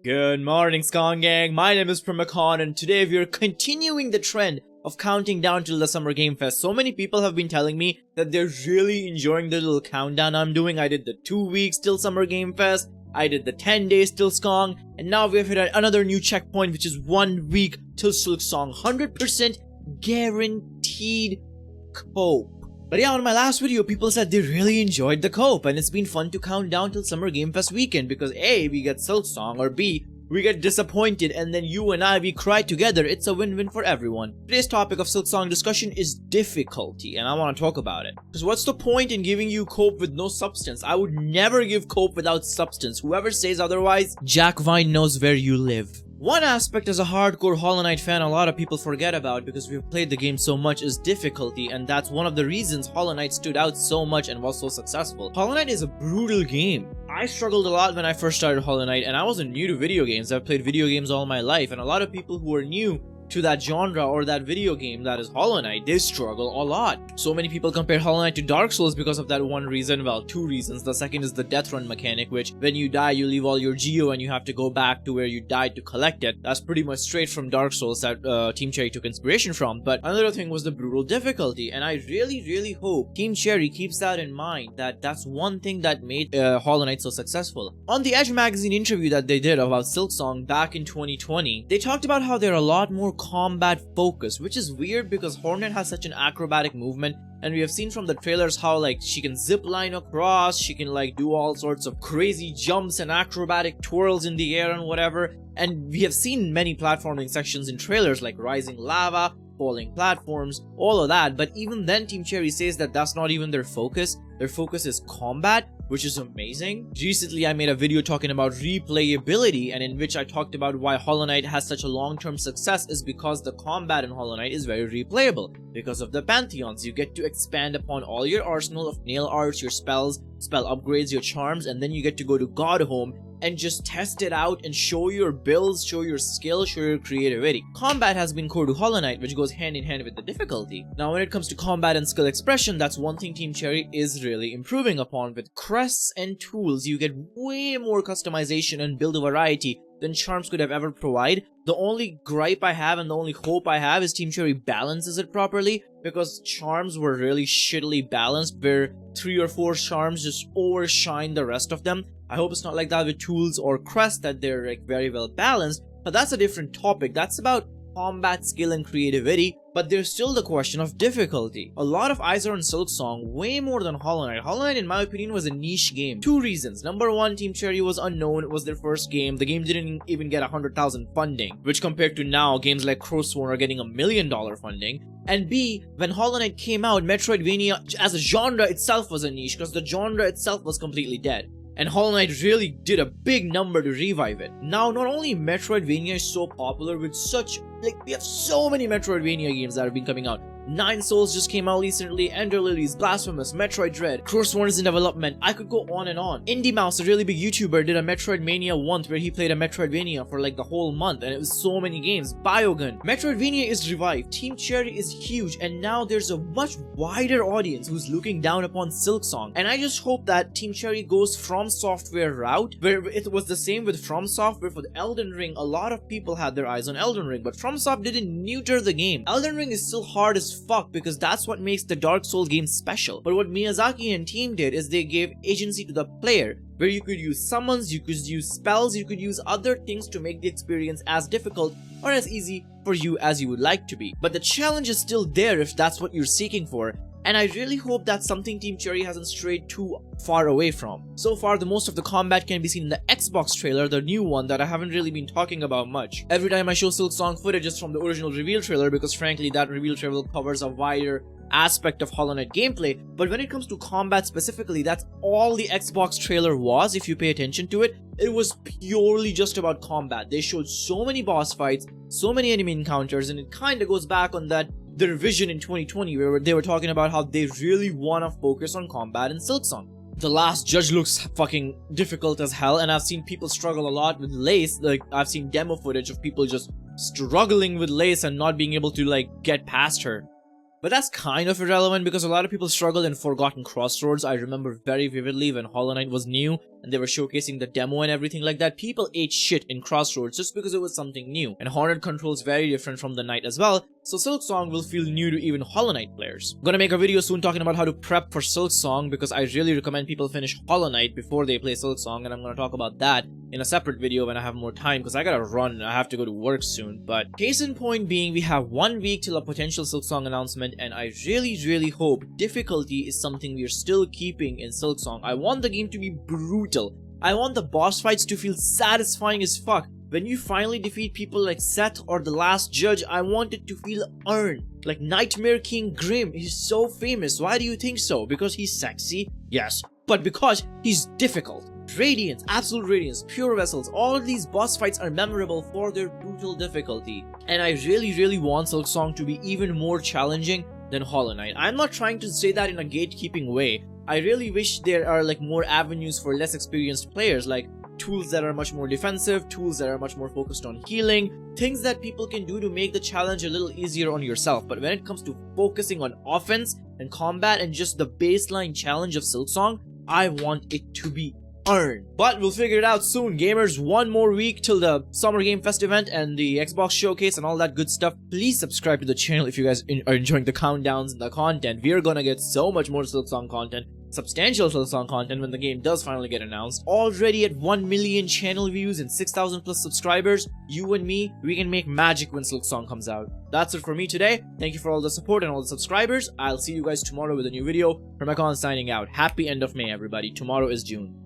Good morning, Skong Gang. My name is Primacon, and today we are continuing the trend of counting down till the Summer Game Fest. So many people have been telling me that they're really enjoying the little countdown I'm doing. I did the 2 weeks till Summer Game Fest, I did the 10 days till Skong, and now we have hit another new checkpoint, which is 1 week till SILKSONG. 100% guaranteed cope. But yeah, on my last video, people said they really enjoyed the cope, and it's been fun to count down till Summer Game Fest weekend because A, we get SILKSONG, or B, we get disappointed, and then you and I, we cry together. It's a win-win for everyone. Today's topic of SILKSONG discussion is difficulty, and I want to talk about it. Because what's the point in giving you cope with no substance? I would never give cope without substance. Whoever says otherwise, Jack Vine knows where you live. One aspect as a hardcore Hollow Knight fan a lot of people forget about because we've played the game so much is difficulty, and that's one of the reasons Hollow Knight stood out so much and was so successful. Hollow Knight is a brutal game. I struggled a lot when I first started Hollow Knight, and I wasn't new to video games. I've played video games all my life, and a lot of people who are new to that genre or that video game that is Hollow Knight, they struggle a lot. So many people compare Hollow Knight to Dark Souls because of that one reason. Well, two reasons. The second is the death run mechanic, which when you die you leave all your geo and you have to go back to where you died to collect it. That's pretty much straight from Dark Souls that Team Cherry took inspiration from. But another thing was the brutal difficulty, and I really hope Team Cherry keeps that in mind, that that's one thing that made Hollow Knight so successful. On the Edge magazine interview that they did about SILKSONG back in 2020, they talked about how they're a lot more combat focused, which is weird because Hornet has such an acrobatic movement, and we have seen from the trailers how like she can zip line across, she can like do all sorts of crazy jumps and acrobatic twirls in the air and whatever, and we have seen many platforming sections in trailers like rising lava, falling platforms, all of that. But even then Team Cherry says that that's not even their focus. Their focus is combat, which is amazing. Recently I made a video talking about replayability, and in which I talked about why Hollow Knight has such a long-term success is because the combat in Hollow Knight is very replayable. Because of the pantheons, you get to expand upon all your arsenal of nail arts, your spells, spell upgrades, your charms, and then you get to go to God Home and just test it out and show your builds, show your skill, show your creativity. Combat has been core to Hollow Knight, which goes hand in hand with the difficulty. Now when it comes to combat and skill expression, that's one thing Team Cherry is really improving upon. With crests and tools, you get way more customization and build variety than charms could have ever provide. The only gripe I have and the only hope I have is Team Cherry balances it properly, because charms were really shittily balanced where 3 or 4 charms just overshine the rest of them. I hope it's not like that with tools or crests, that they're like very well balanced, but that's a different topic. That's about combat skill and creativity, but there's still the question of difficulty. A lot of eyes are on SILKSONG way more than Hollow Knight. Hollow Knight in my opinion was a niche game. 2 reasons. Number 1, Team Cherry was unknown, it was their first game. The game didn't even get 100,000 funding, which compared to now, games like Crossworn are getting $1 million funding. And B, when Hollow Knight came out, Metroidvania as a genre itself was a niche because the genre itself was completely dead. And Hollow Knight really did a big number to revive it. Now, not only Metroidvania is so popular with such, like, we have so many Metroidvania games that have been coming out. 9 Souls just came out recently, Ender Lilies, Blasphemous, Metroid Dread, Crossworn is in development. I could go on and on. Indie Mouse, a really big YouTuber, did a Metroidvania once where he played a Metroidvania for like the whole month, and it was so many games. Biogun. Metroidvania is revived. Team Cherry is huge, and now there's a much wider audience who's looking down upon SILKSONG. And I just hope that Team Cherry goes From Software route, where it was the same with From Software for the Elden Ring. A lot of people had their eyes on Elden Ring, but From Soft didn't neuter the game. Elden Ring is still hard as fuck because that's what makes the Dark Souls game special. But what Miyazaki and team did is they gave agency to the player, where you could use summons, you could use spells, you could use other things to make the experience as difficult or as easy for you as you would like to be. But the challenge is still there if that's what you're seeking for. And I really hope that's something Team Cherry hasn't strayed too far away from. So far, the most of the combat can be seen in the Xbox trailer, the new one that I haven't really been talking about much. Every time I show SILKSONG footage is from the original reveal trailer because frankly that reveal trailer covers a wider aspect of Hollow Knight gameplay. But when it comes to combat specifically, that's all the Xbox trailer was. If you pay attention to it, it was purely just about combat. They showed so many boss fights, so many enemy encounters, and it kind of goes back on that their vision in 2020 where they were talking about how they really want to focus on combat in SILKSONG. The Last Judge looks fucking difficult as hell, and I've seen people struggle a lot with Lace. Like, I've seen demo footage of people just struggling with Lace and not being able to like get past her. But that's kind of irrelevant because a lot of people struggled in Forgotten Crossroads. I remember very vividly when Hollow Knight was new and they were showcasing the demo and everything like that, people ate shit in Crossroads just because it was something new. And Hornet controls very different from the Knight as well, so SILKSONG will feel new to even Hollow Knight players. I'm gonna make a video soon talking about how to prep for SILKSONG, because I really recommend people finish Hollow Knight before they play SILKSONG, and I'm gonna talk about that in a separate video when I have more time, because I gotta run and I have to go to work soon. But case in point being, we have 1 week till a potential SILKSONG announcement, and I really hope difficulty is something we are still keeping in SILKSONG. I want the game to be brutal. I want the boss fights to feel satisfying as fuck. When you finally defeat people like Seth or the Last Judge, I want it to feel earned. Like Nightmare King Grim, he's so famous. Why do you think so? Because he's sexy? Yes. But because he's difficult. Radiance, Absolute Radiance, Pure Vessels, all of these boss fights are memorable for their brutal difficulty. And I really want SILKSONG to be even more challenging than Hollow Knight. I'm not trying to say that in a gatekeeping way. I really wish there are like more avenues for less experienced players, like tools that are much more defensive, tools that are much more focused on healing, things that people can do to make the challenge a little easier on yourself. But when it comes to focusing on offense and combat and just the baseline challenge of SILKSONG, I want it to be earned. But we'll figure it out soon, gamers. 1 more week till the Summer Game Fest event and the Xbox Showcase and all that good stuff. Please subscribe to the channel if you guys are enjoying the countdowns and the content. We are gonna get so much more SILKSONG content, substantial SILKSONG content when the game does finally get announced. Already at 1 million channel views and 6,000 plus subscribers, you and me, we can make magic when SILKSONG comes out. That's it for me today. Thank you for all the support and all the subscribers. I'll see you guys tomorrow with a new video. Primacon signing out. Happy end of May, everybody. Tomorrow is June.